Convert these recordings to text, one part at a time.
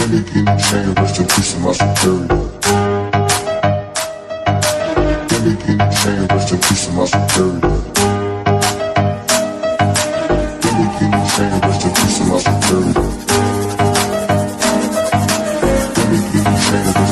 Give me chain, rest in peace of my security. Give me chain, rest in peace of my security. Give me chain, rest in peace of my security. Give me chain, rest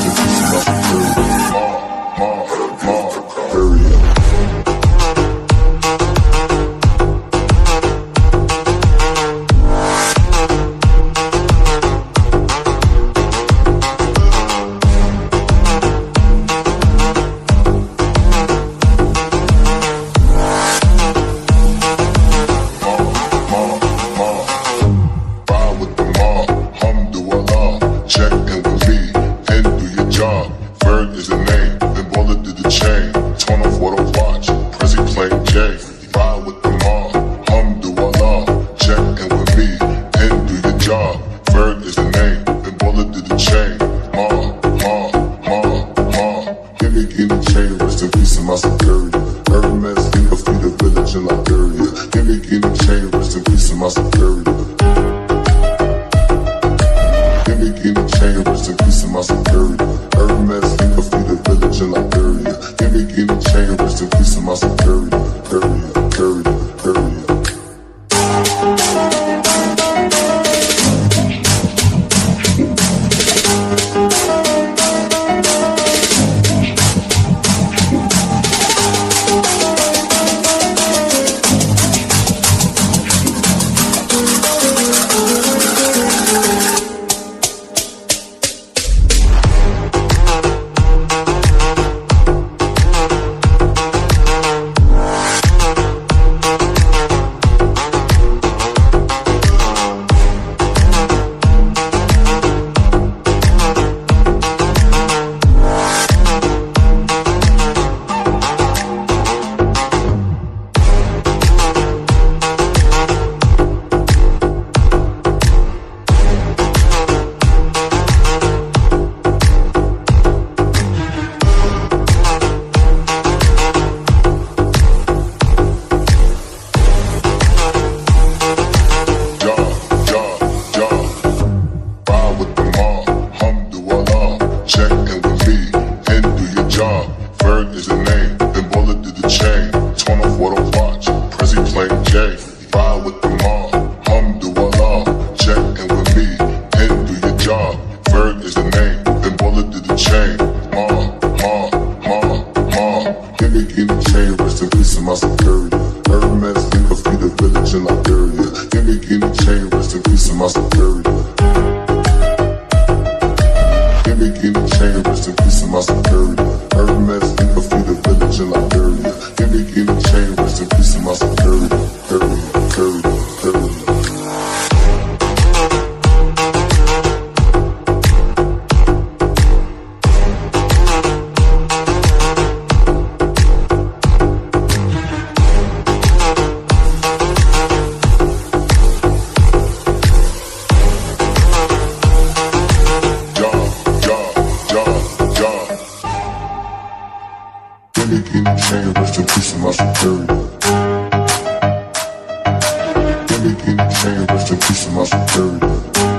in peace of my security. Period. Give me chain, rest in peace of my security.